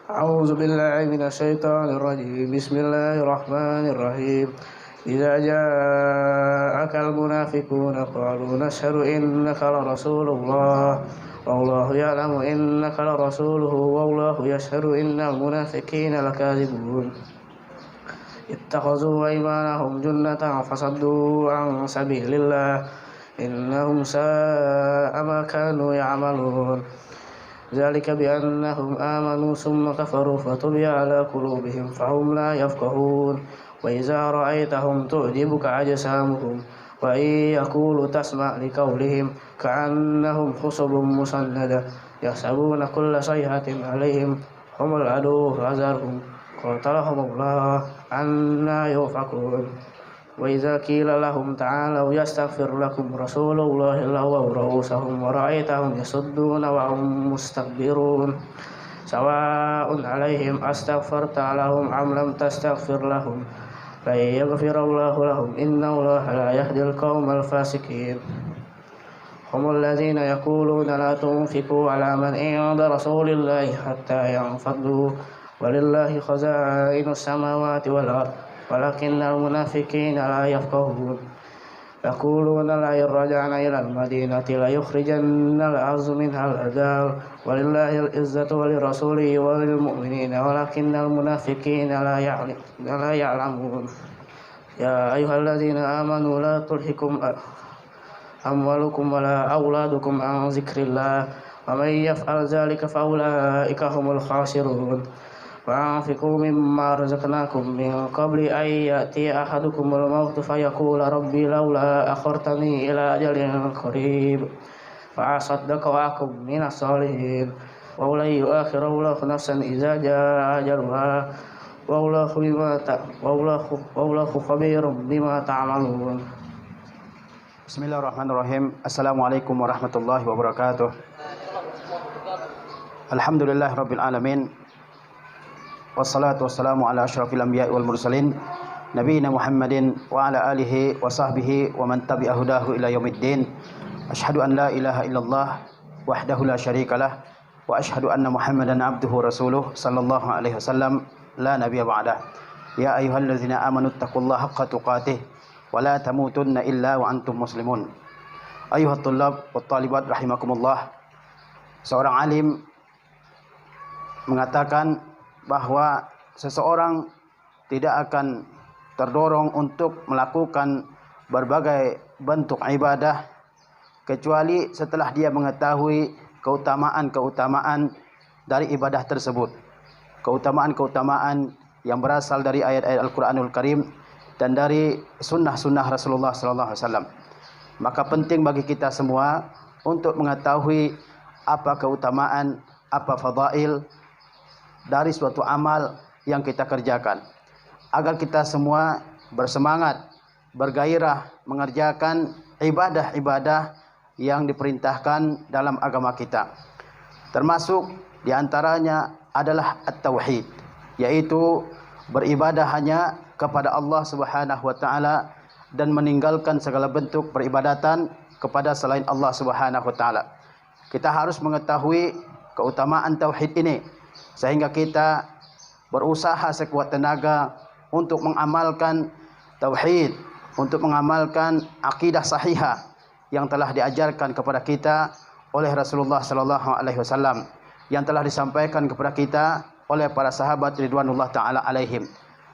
أعوذ بالله من الشيطان الرجيم بسم الله الرحمن الرحيم إذا جاءك المنافقون قالوا نشهد إنك لرسول الله والله يعلم إنك لرسوله والله يشهد إن المنافقين لكاذبون اتخذوا أيمانهم جنة فصدوا عن سبيل الله إنهم ساء ما كانوا يعملون ذلك بأنهم آمنوا ثم كفروا فطبع على قلوبهم فهم لا يفقهون وإذا رأيتهم تعجبك أجسامهم وإن يقولوا تسمع لقولهم كأنهم خشب مسندة يحسبون كل صيحة عليهم هم العدو فاحذرهم قاتلهم الله أنى يؤفكون وإذا قيل لهم تعالوا يستغفر لكم رسول الله لووا رؤوسهم ورأيتهم يصدون وهم مستكبرون سواء عليهم أستغفرت لهم أم لم تستغفر لهم لن يغفر الله لهم إن الله لا يهدي القوم الفاسقين هم الذين يقولون لا تنفقوا على من عند رسول الله حتى ينفضوا ولله خزائن السماوات والأرض ولكن المنافقين لا يفقهون يقولون لئن رجعنا إلى المدينة ليخرجن الأعز منها الأذل ولله العزة ولرسوله وللمؤمنين ولكن المنافقين لا يعلمون يا أيها الذين آمنوا لا تلهكم أموالكم ولا أولادكم عن ذكر الله ومن يفعل ذلك فأولئك هم الخاسرون وأنفقوا مما رزقناكم من قبل أن يأتي أحدكم الموت فيقول ربي لولا أخرتني إلى أجل قريب فأصدق وأكن من الصالحين ولن يؤخر الله نفسا إذا جاء أجلها والله خبير بما تعملون. Bismillahirrahmanirrahim. Assalamualaikum warahmatullahi wabarakatuh. Alhamdulillahirabbil alamin. Wassalatu wassalamu ala asyrafil anbiya'i wal mursalin nabiyina Muhammadin wa ala alihi wa sahbihi wa man tabi'a hudahu ila yaumiddin. Asyhadu an la ilaha illallah wahdahu la syarikalah wa asyhadu anna Muhammadan abduhu rasuluh sallallahu alaihi wasallam la nabiyya ba'dah. Ya ayyuhallazina amanu taqullaha haqqa tuqatih wa la tamutunna illa wa antum muslimun. Ayyuhat tullab wat talibat rahimakumullah. Seorang alim mengatakan bahwa seseorang tidak akan terdorong untuk melakukan berbagai bentuk ibadah kecuali setelah dia mengetahui keutamaan-keutamaan dari ibadah tersebut. Keutamaan-keutamaan yang berasal dari ayat-ayat Al-Quranul Karim dan dari sunnah-sunnah Rasulullah SAW. Maka penting bagi kita semua untuk mengetahui apa keutamaan, apa fadail dari suatu amal yang kita kerjakan, agar kita semua bersemangat, bergairah mengerjakan ibadah-ibadah yang diperintahkan dalam agama kita. Termasuk diantaranya adalah at-tauhid, yaitu beribadah hanya kepada Allah Subhanahu wa taala dan meninggalkan segala bentuk peribadatan kepada selain Allah Subhanahu wa taala. Kita harus mengetahui keutamaan tauhid ini sehingga kita berusaha sekuat tenaga untuk mengamalkan tauhid, untuk mengamalkan akidah sahihah yang telah diajarkan kepada kita oleh Rasulullah sallallahu alaihi wasallam, yang telah disampaikan kepada kita oleh para sahabat ridwanullah taala alaihim.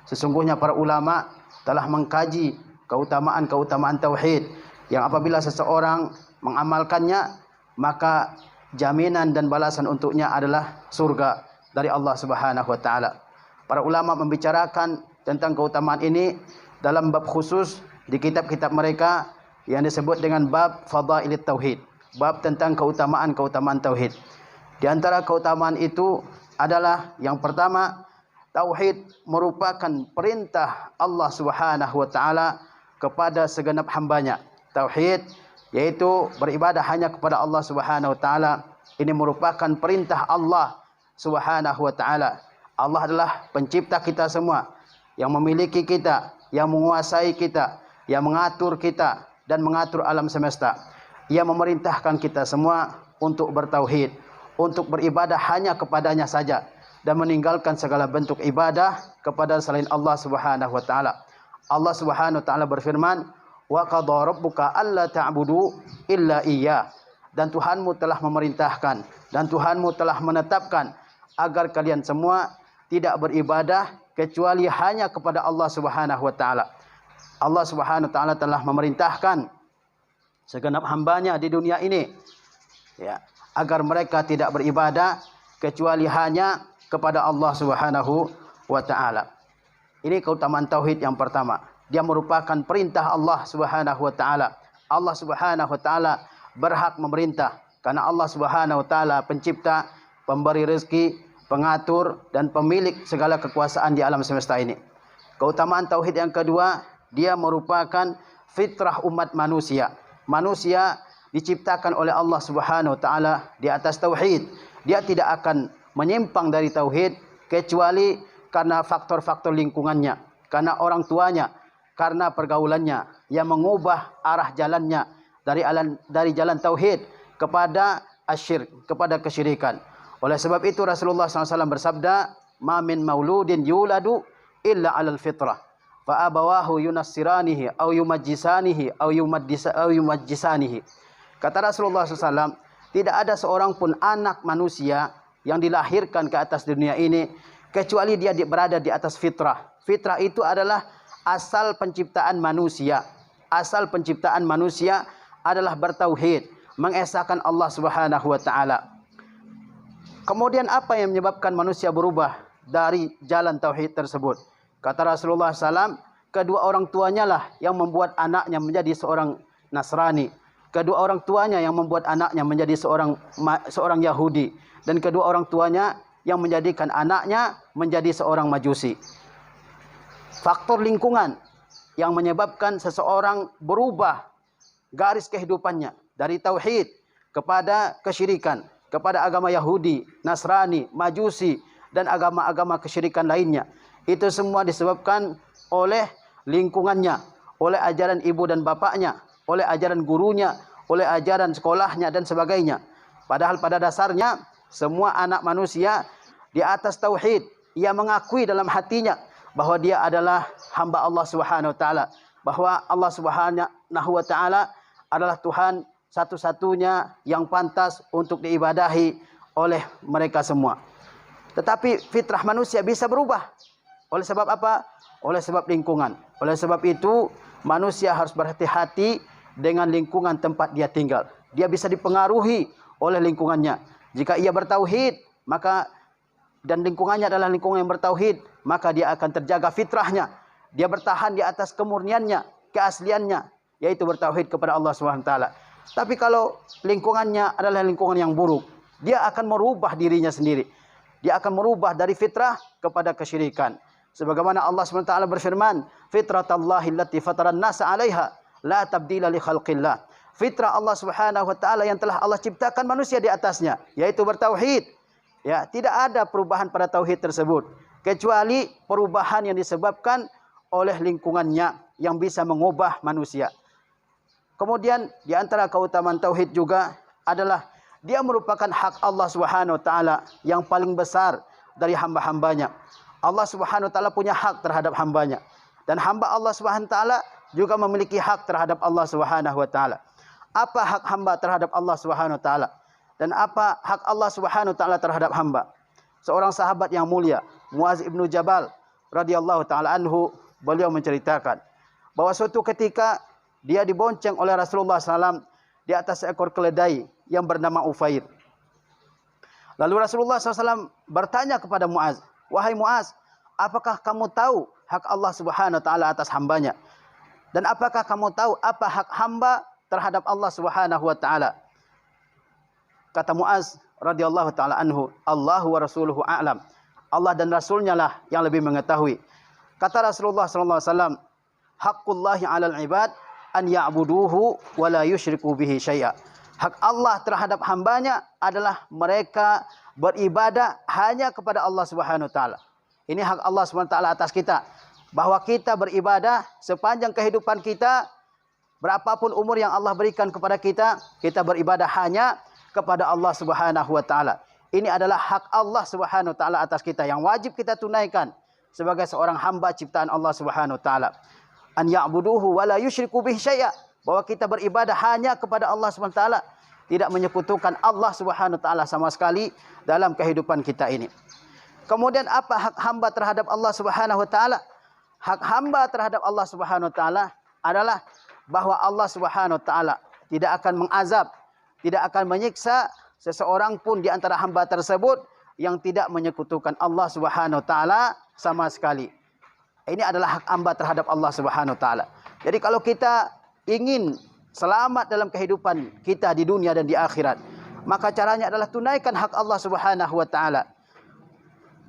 Sesungguhnya para ulama telah mengkaji keutamaan-keutamaan tauhid yang apabila seseorang mengamalkannya maka jaminan dan balasan untuknya adalah surga dari Allah Subhanahu wa taala. Para ulama membicarakan tentang keutamaan ini dalam bab khusus di kitab-kitab mereka yang disebut dengan bab Fadailit Tauhid, bab tentang keutamaan-keutamaan tauhid. Di antara keutamaan itu adalah yang pertama, tauhid merupakan perintah Allah Subhanahu wa taala kepada segenap hambanya. Tauhid yaitu beribadah hanya kepada Allah Subhanahu wa taala. Ini merupakan perintah Allah Subhanahu wa taala. Allah adalah pencipta kita semua, yang memiliki kita, yang menguasai kita, yang mengatur kita dan mengatur alam semesta. Ia memerintahkan kita semua untuk bertauhid, untuk beribadah hanya kepadanya saja, dan meninggalkan segala bentuk ibadah kepada selain Allah Subhanahu wa taala. Allah Subhanahu wa taala berfirman, "Wa qadha rabbuka alla ta'budu illa iyyah." Dan Tuhanmu telah memerintahkan dan Tuhanmu telah menetapkan agar kalian semua tidak beribadah kecuali hanya kepada Allah Subhanahu wa taala. Allah Subhanahu wa taala telah memerintahkan segenap hambanya di dunia ini, ya, agar mereka tidak beribadah kecuali hanya kepada Allah Subhanahu wa taala. Ini keutamaan tauhid yang pertama. Dia merupakan perintah Allah Subhanahu wa taala. Allah Subhanahu wa taala berhak memerintah karena Allah Subhanahu wa taala pencipta, pemberi rezeki, pengatur dan pemilik segala kekuasaan di alam semesta ini. Keutamaan tauhid yang kedua, dia merupakan fitrah umat manusia. Manusia diciptakan oleh Allah Subhanahu wa taala di atas tauhid. Dia tidak akan menyimpang dari tauhid kecuali karena faktor-faktor lingkungannya, karena orang tuanya, karena pergaulannya yang mengubah arah jalannya dari jalan tauhid kepada asyirk, kepada kesyirikan. Oleh sebab itu Rasulullah SAW bersabda, "Ma min mauludin yuladu illa 'alal fitrah, fa abawahu yunassiranihi aw yumajjisanihi aw yumajjisanihi." Kata Rasulullah SAW, tidak ada seorang pun anak manusia yang dilahirkan ke atas dunia ini kecuali dia berada di atas fitrah. Fitrah itu adalah asal penciptaan manusia. Asal penciptaan manusia adalah bertauhid, mengesahkan Allah Subhanahu wa taala. Kemudian apa yang menyebabkan manusia berubah dari jalan tauhid tersebut? Kata Rasulullah SAW, kedua orang tuanya lah yang membuat anaknya menjadi seorang Nasrani. Kedua orang tuanya yang membuat anaknya menjadi seorang Yahudi. Dan kedua orang tuanya yang menjadikan anaknya menjadi seorang Majusi. Faktor lingkungan yang menyebabkan seseorang berubah garis kehidupannya dari tauhid kepada kesyirikan, kepada agama Yahudi, Nasrani, Majusi dan agama-agama kesyirikan lainnya. Itu semua disebabkan oleh lingkungannya, oleh ajaran ibu dan bapaknya, oleh ajaran gurunya, oleh ajaran sekolahnya dan sebagainya. Padahal pada dasarnya semua anak manusia di atas tauhid, ia mengakui dalam hatinya bahwa dia adalah hamba Allah Subhanahu wa taala, bahwa Allah Subhanahu wa taala adalah Tuhan satu-satunya yang pantas untuk diibadahi oleh mereka semua. Tetapi fitrah manusia bisa berubah. Oleh sebab apa? Oleh sebab lingkungan. Oleh sebab itu manusia harus berhati-hati dengan lingkungan tempat dia tinggal. Dia bisa dipengaruhi oleh lingkungannya. Jika ia bertauhid, maka dan lingkungannya adalah lingkungan yang bertauhid, maka dia akan terjaga fitrahnya. Dia bertahan di atas kemurniannya, keasliannya, yaitu bertauhid kepada Allah Subhanahu wa taala. Tapi kalau lingkungannya adalah lingkungan yang buruk, dia akan merubah dirinya sendiri. Dia akan merubah dari fitrah kepada kesyirikan. Sebagaimana Allah SWT berfirman, "Fitratallahi allati fataran nasa 'alaiha, la tabdila li khalqillah." Fitrah Allah Subhanahu wa taala yang telah Allah ciptakan manusia di atasnya, yaitu bertauhid. Ya, tidak ada perubahan pada tauhid tersebut kecuali perubahan yang disebabkan oleh lingkungannya yang bisa mengubah manusia. Kemudian di antara keutamaan tauhid juga adalah dia merupakan hak Allah Subhanahu wa taala yang paling besar dari hamba-hambanya. Allah Subhanahu wa taala punya hak terhadap hambanya, dan hamba Allah Subhanahu wa taala juga memiliki hak terhadap Allah Subhanahu wa taala. Apa hak hamba terhadap Allah Subhanahu wa taala dan apa hak Allah Subhanahu wa taala terhadap hamba? Seorang sahabat yang mulia, Muaz ibnu Jabal radhiyallahu taala anhu, beliau menceritakan bahwa suatu ketika dia dibonceng oleh Rasulullah SAW di atas seekor keledai yang bernama Ufair. Lalu Rasulullah SAW bertanya kepada Muaz, "Wahai Muaz, apakah kamu tahu hak Allah Subhanahu wa taala atas hambanya? Dan apakah kamu tahu apa hak hamba terhadap Allah Subhanahu wa taala?" Kata Muaz radhiyallahu taala anhu, "Allahu wa rasuluhu a'lam." Allah dan Rasulnya lah yang lebih mengetahui. Kata Rasulullah SAW, "Haqqullahi 'alal 'ibad an ya'buduhu wa la yusyriku bihi syai'a." Hak Allah terhadap hambanya adalah mereka beribadah hanya kepada Allah Subhanahu wa taala. Ini hak Allah Subhanahu wa taala atas kita, bahwa kita beribadah sepanjang kehidupan kita, berapapun umur yang Allah berikan kepada kita, kita beribadah hanya kepada Allah Subhanahu wa taala. Ini adalah hak Allah Subhanahu wa taala atas kita yang wajib kita tunaikan sebagai seorang hamba ciptaan Allah Subhanahu wa taala. An ya'buduhu wa la yusyriku bihi syai'a. Bahwa kita beribadah hanya kepada Allah Subhanahu wa taala, tidak menyekutukan Allah Subhanahu wa taala sama sekali dalam kehidupan kita ini. Kemudian apa hak hamba terhadap Allah Subhanahu wa taala? Hak hamba terhadap Allah Subhanahu wa taala adalah bahwa Allah Subhanahu wa taala tidak akan mengazab, tidak akan menyiksa seseorang pun di antara hamba tersebut yang tidak menyekutukan Allah Subhanahu wa taala sama sekali. Ini adalah hak hamba terhadap Allah Subhanahu wa taala. Jadi kalau kita ingin selamat dalam kehidupan kita di dunia dan di akhirat, maka caranya adalah tunaikan hak Allah Subhanahu wa taala.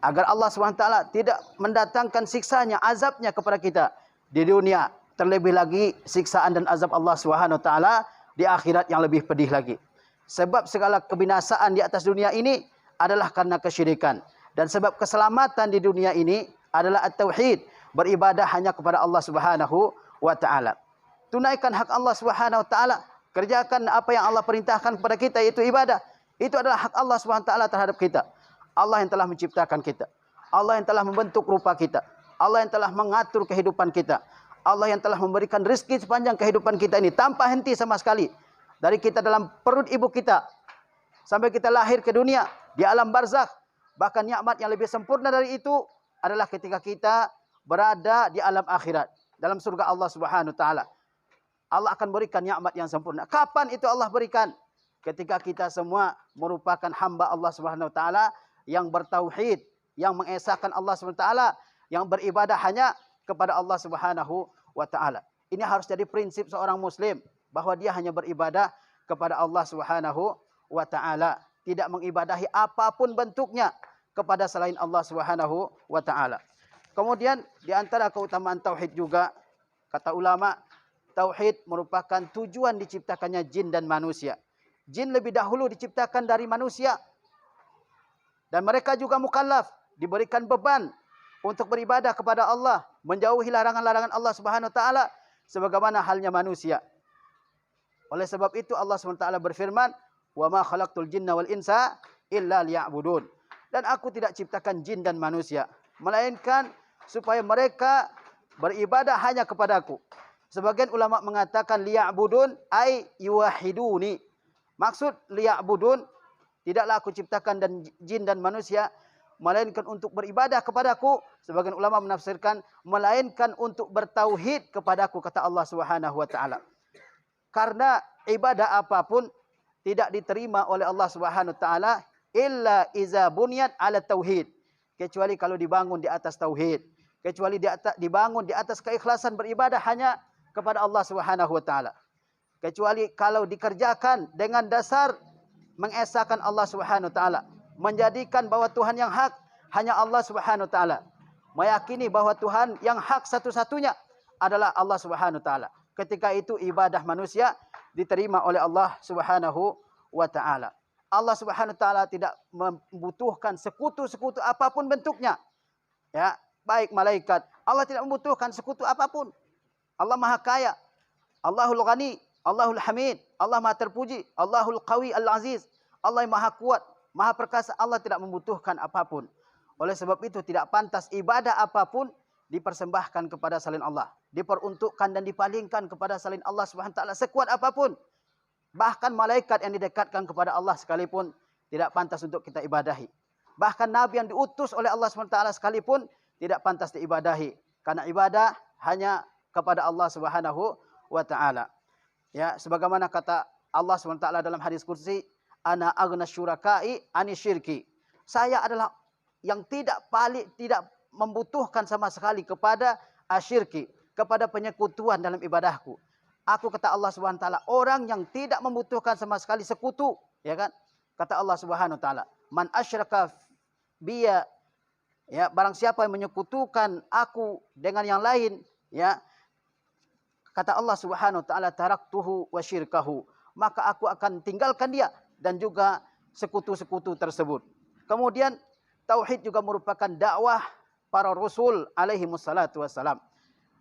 Agar Allah Subhanahu wa taala tidak mendatangkan siksanya, azabnya kepada kita di dunia. Terlebih lagi siksaan dan azab Allah Subhanahu wa taala di akhirat yang lebih pedih lagi. Sebab segala kebinasaan di atas dunia ini adalah karena kesyirikan. Dan sebab keselamatan di dunia ini adalah at-tauhid. Beribadah hanya kepada Allah Subhanahu wa ta'ala. Tunaikan hak Allah Subhanahu wa ta'ala. Kerjakan apa yang Allah perintahkan kepada kita, yaitu ibadah. Itu adalah hak Allah Subhanahu wa ta'ala terhadap kita. Allah yang telah menciptakan kita. Allah yang telah membentuk rupa kita. Allah yang telah mengatur kehidupan kita. Allah yang telah memberikan rezeki sepanjang kehidupan kita ini tanpa henti sama sekali. Dari kita dalam perut ibu kita sampai kita lahir ke dunia di alam barzakh, bahkan nikmat yang lebih sempurna dari itu adalah ketika kita berada di alam akhirat dalam surga Allah Subhanahu wa taala. Allah akan berikan nikmat yang sempurna. Kapan itu Allah berikan? Ketika kita semua merupakan hamba Allah Subhanahu wa taala yang bertauhid, yang mengesahkan Allah Subhanahu wa taala, yang beribadah hanya kepada Allah Subhanahu wa taala. Ini harus jadi prinsip seorang muslim, bahwa dia hanya beribadah kepada Allah Subhanahu wa taala, tidak mengibadahi apapun bentuknya kepada selain Allah Subhanahu wa taala. Kemudian di antara keutamaan tauhid juga, kata ulama, tauhid merupakan tujuan diciptakannya jin dan manusia. Jin lebih dahulu diciptakan dari manusia. Dan mereka juga mukallaf, diberikan beban untuk beribadah kepada Allah, menjauhi larangan-larangan Allah Subhanahu wa taala sebagaimana halnya manusia. Oleh sebab itu Allah SWT berfirman, "Wa ma khalaqtul jinna wal insa illa liya'budun." Dan aku tidak ciptakan jin dan manusia, melainkan supaya mereka beribadah hanya kepadaku. Sebagian ulama mengatakan liya'budun ay yuwahiduni. Maksud liya'budun, tidaklah aku ciptakan dan jin dan manusia melainkan untuk beribadah kepadaku. Sebagian ulama menafsirkan melainkan untuk bertauhid kepadaku, kata Allah Subhanahu wa taala. Karena ibadah apapun tidak diterima oleh Allah Subhanahu wa taala illa iza bunyat ala tauhid, kecuali kalau dibangun di atas tauhid, kecuali dibangun di atas keikhlasan beribadah hanya kepada Allah Subhanahu wa taala, kecuali kalau dikerjakan dengan dasar mengesahkan Allah Subhanahu wa taala, menjadikan bahwa Tuhan yang hak hanya Allah Subhanahu wa taala, meyakini bahwa Tuhan yang hak satu-satunya adalah Allah Subhanahu wa taala. Ketika itu ibadah manusia diterima oleh Allah Subhanahu wa taala. Allah Subhanahu wa taala tidak membutuhkan sekutu-sekutu apapun bentuknya. Ya, baik malaikat, Allah tidak membutuhkan sekutu apapun. Allah Maha Kaya, Allahul Ghani, Allahul Hamid, Allah Maha Terpuji, Allahul Qawi Al-Aziz, Allah yang Maha Kuat, Maha Perkasa. Allah tidak membutuhkan apapun. Oleh sebab itu tidak pantas ibadah apapun dipersembahkan kepada selain Allah, diperuntukkan dan dipalingkan kepada selain Allah Subhanahu wa taala sekuat apapun. Bahkan malaikat yang didekatkan kepada Allah sekalipun tidak pantas untuk kita ibadahi. Bahkan nabi yang diutus oleh Allah Subhanahu wa taala sekalipun tidak pantas diibadahi, karena ibadah hanya kepada Allah Subhanahu wa taala. Ya, sebagaimana kata Allah Subhanahu wa taala dalam hadis qudsi, "Ana aghna syuraka'i ani syirki." Saya adalah yang tidak membutuhkan sama sekali kepada asyirki, kepada penyekutuan dalam ibadahku. Aku, kata Allah Subhanahu wa taala, orang yang tidak membutuhkan sama sekali sekutu, ya kan? Kata Allah Subhanahu wa taala, "Man asyraka biya," ya, barang siapa yang menyekutukan aku dengan yang lain, ya. Kata Allah Subhanahu wa taala, "Taraktuhu wa syirkahu." Maka aku akan tinggalkan dia dan juga sekutu-sekutu tersebut. Kemudian tauhid juga merupakan dakwah para rasul alaihi wassalatu wassalam.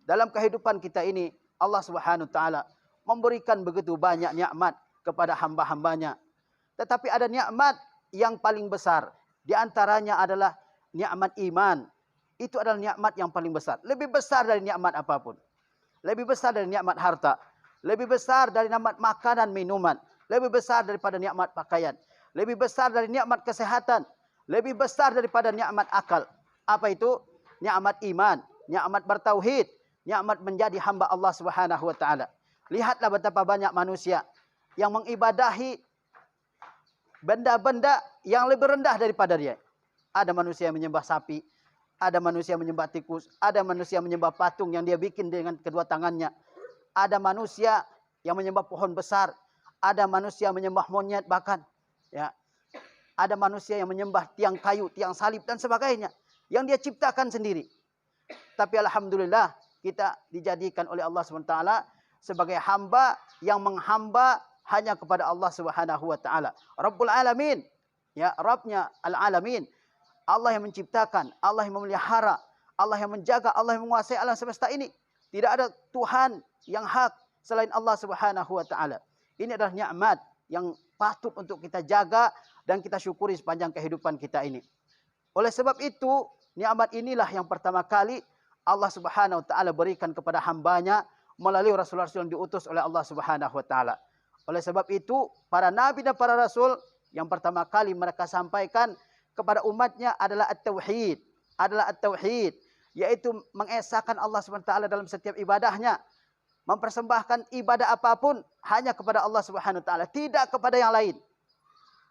Dalam kehidupan kita ini Allah Subhanahu wa taala memberikan begitu banyak nikmat kepada hamba-hambanya. Tetapi ada nikmat yang paling besar. Di antaranya adalah nikmat iman. Itu adalah nikmat yang paling besar. Lebih besar dari nikmat apapun. Lebih besar dari nikmat harta. Lebih besar dari nikmat makanan, minuman. Lebih besar daripada nikmat pakaian. Lebih besar dari nikmat kesehatan. Lebih besar daripada nikmat akal. Apa itu? Nikmat iman. Nikmat bertauhid. Nikmat menjadi hamba Allah Subhanahu wa taala. Lihatlah betapa banyak manusia yang mengibadahi benda-benda yang lebih rendah daripada dia. Ada manusia yang menyembah sapi, ada manusia yang menyembah tikus, ada manusia yang menyembah patung yang dia bikin dengan kedua tangannya. Ada manusia yang menyembah pohon besar, ada manusia yang menyembah monyet bahkan, ya. Ada manusia yang menyembah tiang kayu, tiang salib dan sebagainya yang dia ciptakan sendiri. Tapi alhamdulillah kita dijadikan oleh Allah SWT sebagai hamba yang menghamba hanya kepada Allah Subhanahu wa taala. Rabbul alamin, ya, Rabbnya al-alamin. Allah yang menciptakan, Allah yang memelihara, Allah yang menjaga, Allah yang menguasai alam semesta ini. Tidak ada Tuhan yang hak selain Allah Subhanahu wa taala. Ini adalah nikmat yang patut untuk kita jaga dan kita syukuri sepanjang kehidupan kita ini. Oleh sebab itu, nikmat inilah yang pertama kali Allah Subhanahu wa taala berikan kepada hambanya melalui rasul-rasul yang diutus oleh Allah Subhanahu wa taala. Oleh sebab itu, para nabi dan para rasul yang pertama kali mereka sampaikan kepada umatnya adalah at-tauhid, yaitu mengesahkan Allah Subhanahu wa taala dalam setiap ibadahnya, mempersembahkan ibadah apapun hanya kepada Allah Subhanahu wa taala, tidak kepada yang lain.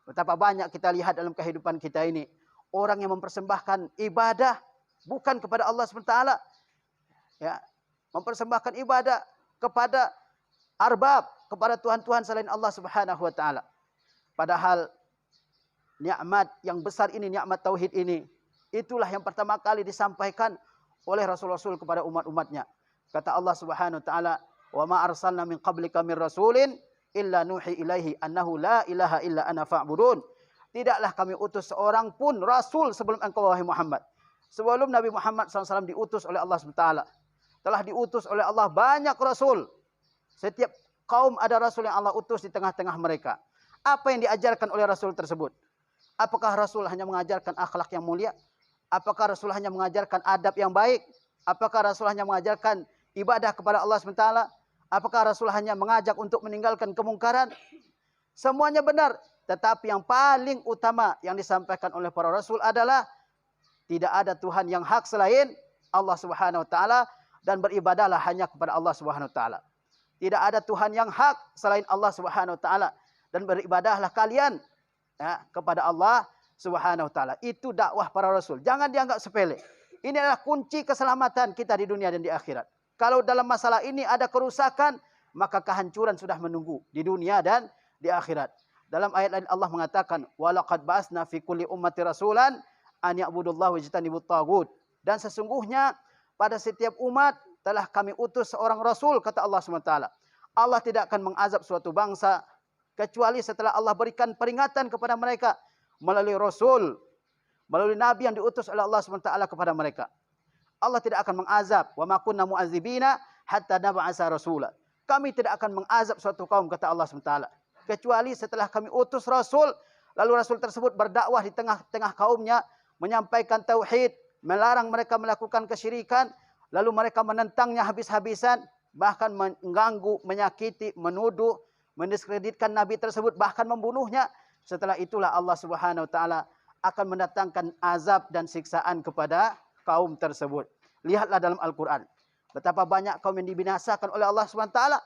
Betapa banyak kita lihat dalam kehidupan kita ini orang yang mempersembahkan ibadah bukan kepada Allah Subhanahu wa taala, ya, mempersembahkan ibadah kepada arbab, kepada tuhan-tuhan selain Allah Subhanahu wa taala. Padahal nikmat yang besar ini, nikmat tauhid ini, itulah yang pertama kali disampaikan oleh rasul-rasul kepada umat-umatnya. Kata Allah Subhanahu wa taala, "Wa ma arsalna min qablika min rasulin illa nuhi ilaihi annahu la ilaha illa ana fa'budun." Tidaklah kami utus seorang pun rasul sebelum engkau wahai Muhammad. Sebelum Nabi Muhammad SAW diutus oleh Allah SWT, telah diutus oleh Allah banyak rasul. Setiap kaum ada rasul yang Allah utus di tengah-tengah mereka. Apa yang diajarkan oleh rasul tersebut? Apakah rasul hanya mengajarkan akhlak yang mulia? Apakah rasul hanya mengajarkan adab yang baik? Apakah rasul hanya mengajarkan ibadah kepada Allah SWT? Apakah rasul hanya mengajak untuk meninggalkan kemungkaran? Semuanya benar. Tetapi yang paling utama yang disampaikan oleh para rasul adalah tidak ada Tuhan yang hak selain Allah Subhanahu wa taala dan beribadahlah hanya kepada Allah Subhanahu wa taala. Tidak ada Tuhan yang hak selain Allah Subhanahu wa taala dan beribadahlah kalian, ya, kepada Allah Subhanahu wa taala. Itu dakwah para rasul. Jangan dianggap sepele. Ini adalah kunci keselamatan kita di dunia dan di akhirat. Kalau dalam masalah ini ada kerusakan, maka kehancuran sudah menunggu di dunia dan di akhirat. Dalam ayat lain Allah mengatakan, "Walaqad ba'atsna fi kulli ummati rasulan an ya'budullaha wajtanibut taghut." Dan sesungguhnya pada setiap umat telah kami utus seorang rasul, kata Allah SWT. Allah tidak akan mengazab suatu bangsa kecuali setelah Allah berikan peringatan kepada mereka melalui rasul, melalui nabi yang diutus oleh Allah SWT kepada mereka. Allah tidak akan mengazab, wa ma kunna mu'adzibina hatta nab'atsa rasula. Kami tidak akan mengazab suatu kaum, kata Allah SWT, kecuali setelah kami utus rasul, lalu rasul tersebut berdakwah di tengah-tengah kaumnya, menyampaikan tauhid, melarang mereka melakukan kesyirikan, lalu mereka menentangnya habis-habisan, bahkan mengganggu, menyakiti, menuduh, mendiskreditkan nabi tersebut, bahkan membunuhnya. Setelah itulah Allah Subhanahu wa taala akan mendatangkan azab dan siksaan kepada kaum tersebut. Lihatlah dalam Al-Qur'an betapa banyak kaum yang dibinasakan oleh Allah Subhanahu wa taala.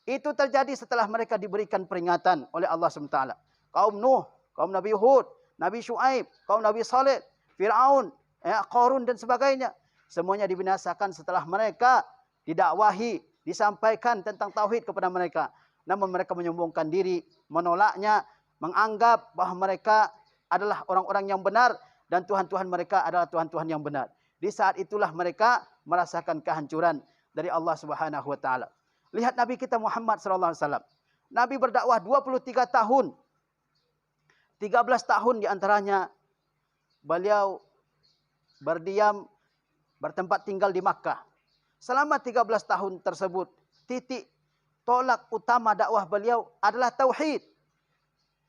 Itu terjadi setelah mereka diberikan peringatan oleh Allah Subhanahu wa taala. Kaum Nuh, kaum Nabi Hud, Nabi Syuaib, kaum Nabi Saleh, Firaun, Qarun dan sebagainya. Semuanya dibinasakan setelah mereka didakwahi, disampaikan tentang tauhid kepada mereka. Namun mereka menyombongkan diri, menolaknya, menganggap bahwa mereka adalah orang-orang yang benar dan Tuhan-Tuhan mereka adalah Tuhan-Tuhan yang benar. Di saat itulah mereka merasakan kehancuran dari Allah Subhanahu wa taala. Lihat Nabi kita Muhammad sallallahu alaihi wasallam. Nabi berdakwah 23 tahun. 13 tahun di antaranya beliau berdiam, bertempat tinggal di Makkah. Selama 13 tahun tersebut, titik tolak utama dakwah beliau adalah tauhid.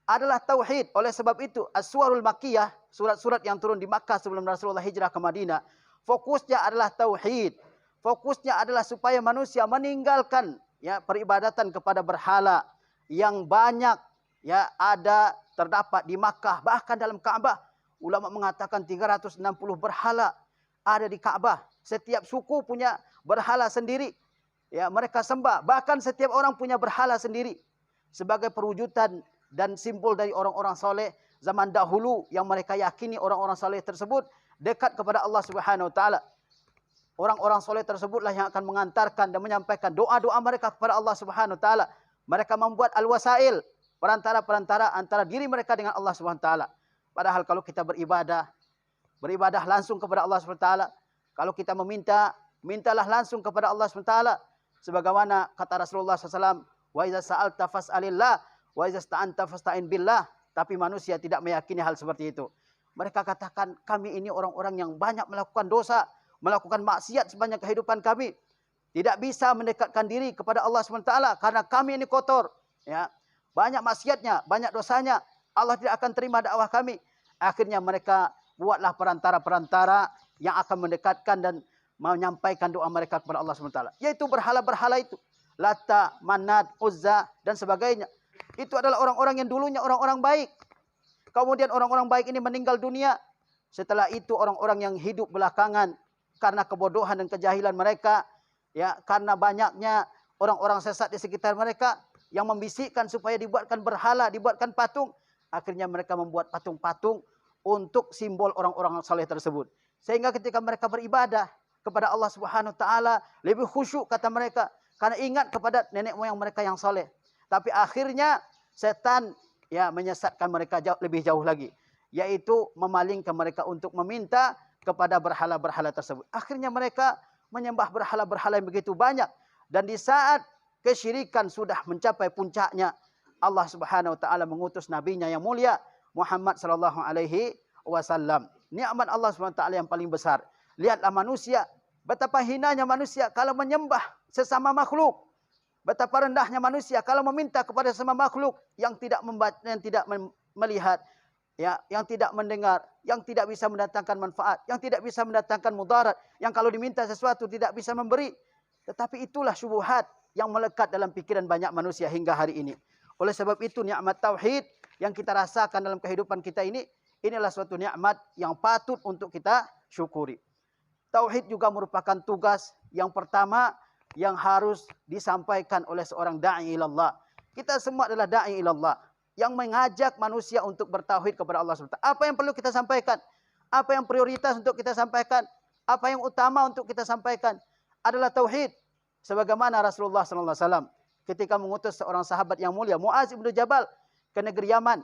adalah tauhid. Oleh sebab itu, As-Suwarul Makkiyah, surat-surat yang turun di Makkah sebelum Rasulullah hijrah ke Madinah, fokusnya adalah tauhid. Fokusnya adalah supaya manusia meninggalkan peribadatan kepada berhala yang banyak terdapat di Makkah, bahkan dalam Ka'bah. Ulama mengatakan 360 berhala ada di Ka'bah. Setiap suku punya berhala sendiri. Mereka sembah. Bahkan setiap orang punya berhala sendiri. Sebagai perwujudan dan simbol dari orang-orang soleh zaman dahulu yang mereka yakini orang-orang soleh tersebut dekat kepada Allah Subhanahu Wa Taala. Orang-orang soleh tersebutlah yang akan mengantarkan dan menyampaikan doa-doa mereka kepada Allah Subhanahu Wa Taala. Mereka membuat al-wasail, perantara-perantara antara diri mereka dengan Allah Subhanahu Wa Taala. Padahal kalau kita beribadah langsung kepada Allah Subhanahu Wa Taala. Kalau kita mintalah langsung kepada Allah Subhanahu Wa Taala. Sebagaimana kata Rasulullah SAW, wa iza sa'alta fas'alillah, wa iza sta'anta fasta'in billah. Tapi manusia tidak meyakini hal seperti itu. Mereka katakan, kami ini orang-orang yang banyak melakukan dosa, melakukan maksiat sepanjang kehidupan kami. Tidak bisa mendekatkan diri kepada Allah SWT karena kami ini kotor. Banyak maksiatnya, banyak dosanya. Allah tidak akan terima dakwah kami. Akhirnya mereka buatlah perantara-perantara yang akan mendekatkan dan menyampaikan doa mereka kepada Allah SWT. Yaitu berhala-berhala itu. Lata, Manat, Uzza, dan sebagainya. Itu adalah orang-orang yang dulunya orang-orang baik. Kemudian orang-orang baik ini meninggal dunia. Setelah itu orang-orang yang hidup belakangan karena kebodohan dan kejahilan mereka, karena banyaknya orang-orang sesat di sekitar mereka yang membisikkan supaya dibuatkan berhala, dibuatkan patung, akhirnya mereka membuat patung-patung untuk simbol orang-orang saleh tersebut. Sehingga ketika mereka beribadah kepada Allah Subhanahu Wa Taala lebih khusyuk kata mereka karena ingat kepada nenek moyang mereka yang saleh. Tapi akhirnya setan menyesatkan mereka lebih jauh lagi, yaitu memalingkan mereka untuk meminta kepada berhala-berhala tersebut. Akhirnya mereka menyembah berhala-berhala yang begitu banyak. Dan di saat kesyirikan sudah mencapai puncaknya, Allah Subhanahu Wa Taala mengutus nabinya yang mulia Muhammad sallallahu alaihi wasallam. Nikmat Allah Subhanahu Wa Taala yang paling besar. Lihatlah manusia, betapa hinanya manusia kalau menyembah sesama makhluk. Betapa rendahnya manusia kalau meminta kepada sesama makhluk yang tidak membaca, yang tidak melihat, yang tidak mendengar, yang tidak bisa mendatangkan manfaat, yang tidak bisa mendatangkan mudarat, yang kalau diminta sesuatu tidak bisa memberi. Tetapi itulah syubhat yang melekat dalam pikiran banyak manusia hingga hari ini. Oleh sebab itu nikmat tauhid yang kita rasakan dalam kehidupan kita ini, inilah suatu nikmat yang patut untuk kita syukuri. Tauhid juga merupakan tugas yang pertama yang harus disampaikan oleh seorang da'i ilallah. Kita semua adalah da'i ilallah yang mengajak manusia untuk bertauhid kepada Allah SWT. Apa yang perlu kita sampaikan? Apa yang prioritas untuk kita sampaikan? Apa yang utama untuk kita sampaikan? Adalah tauhid. Sebagaimana Rasulullah SAW ketika mengutus seorang sahabat yang mulia, Muaz bin Jabal, ke negeri Yaman.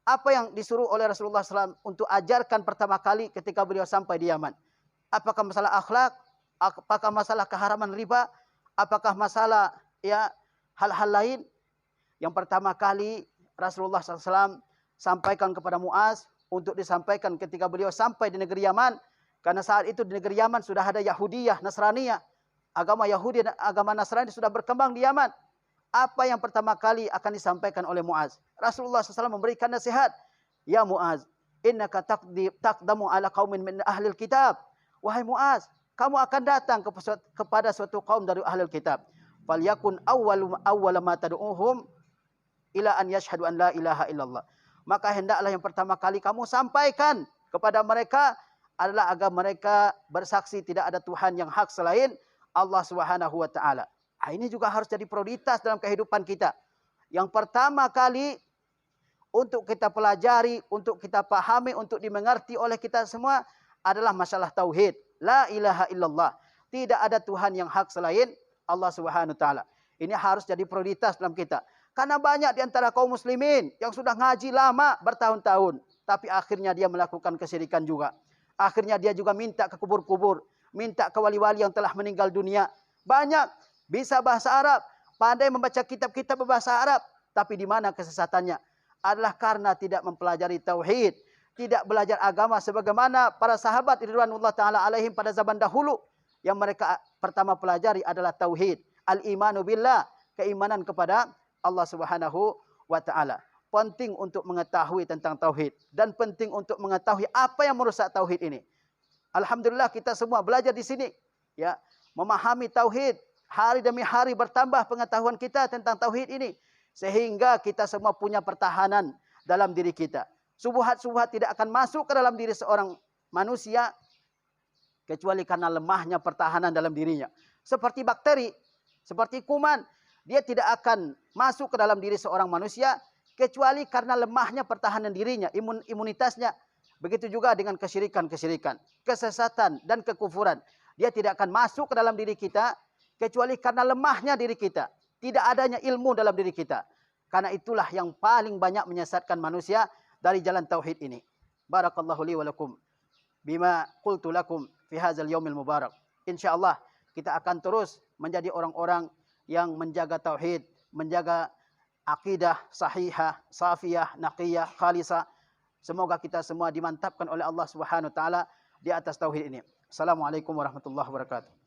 Apa yang disuruh oleh Rasulullah SAW untuk ajarkan pertama kali ketika beliau sampai di Yaman? Apakah masalah akhlak? Apakah masalah keharaman riba? Apakah masalah hal-hal lain? Yang pertama kali Rasulullah SAW sampaikan kepada Muaz untuk disampaikan ketika beliau sampai di negeri Yaman. Karena saat itu di negeri Yaman sudah ada Yahudiyah, Nasraniyah. Agama Yahudi dan agama Nasrani sudah berkembang di Yaman. Apa yang pertama kali akan disampaikan oleh Muaz? Rasulullah SAW memberikan nasihat. Ya Muaz, innaka taqdamu ala qaumin min ahlil kitab. Wahai Muaz, kamu akan datang kepada suatu kaum dari ahlul kitab. Falyakun awwal ma tad'uhum ila an yashhadu an la ilaha illallah. Maka hendaklah yang pertama kali kamu sampaikan kepada mereka adalah agar mereka bersaksi tidak ada Tuhan yang hak selain Allah Subhanahu Wa Taala. Ini juga harus jadi prioritas dalam kehidupan kita. Yang pertama kali untuk kita pelajari, untuk kita pahami, untuk dimengerti oleh kita semua adalah masalah tauhid. La ilaha illallah. Tidak ada Tuhan yang hak selain Allah Subhanahu Wa Taala. Ini harus jadi prioritas dalam kita. Karena banyak di antara kaum muslimin yang sudah ngaji lama bertahun-tahun, tapi akhirnya dia melakukan kesyirikan juga. Akhirnya dia juga minta ke kubur-kubur, minta ke wali-wali yang telah meninggal dunia. Banyak bisa bahasa Arab, pandai membaca kitab-kitab berbahasa Arab, tapi di mana kesesatannya? Adalah karena tidak mempelajari tauhid, tidak belajar agama sebagaimana para sahabat ridwanullah taala alaihim pada zaman dahulu yang mereka pertama pelajari adalah tauhid, al-imanu billah, keimanan kepada Allah Subhanahu wa taala. penting untuk mengetahui tentang tauhid dan penting untuk mengetahui apa yang merusak tauhid ini. Alhamdulillah kita semua belajar di sini, ya, memahami tauhid. Hari demi hari bertambah pengetahuan kita tentang tauhid ini, sehingga kita semua punya pertahanan dalam diri kita. Subhat-subhat tidak akan masuk ke dalam diri seorang manusia kecuali karena lemahnya pertahanan dalam dirinya. Seperti bakteri, seperti kuman, dia tidak akan masuk ke dalam diri seorang manusia kecuali karena lemahnya pertahanan dirinya, imunitasnya. Begitu juga dengan kesyirikan-kesyirikan, kesesatan dan kekufuran. Dia tidak akan masuk ke dalam diri kita kecuali karena lemahnya diri kita, tidak adanya ilmu dalam diri kita. Karena itulah yang paling banyak menyesatkan manusia dari jalan tauhid ini. Barakallahu li wa lakum bima qultu lakum fi hadzal yaumil mubarak. Insyaallah kita akan terus menjadi orang-orang yang menjaga tauhid, menjaga akidah sahihah, safiyah, naqiyah, khalisah. Semoga kita semua dimantapkan oleh Allah Subhanahu wa taala di atas tauhid ini. Assalamualaikum warahmatullahi wabarakatuh.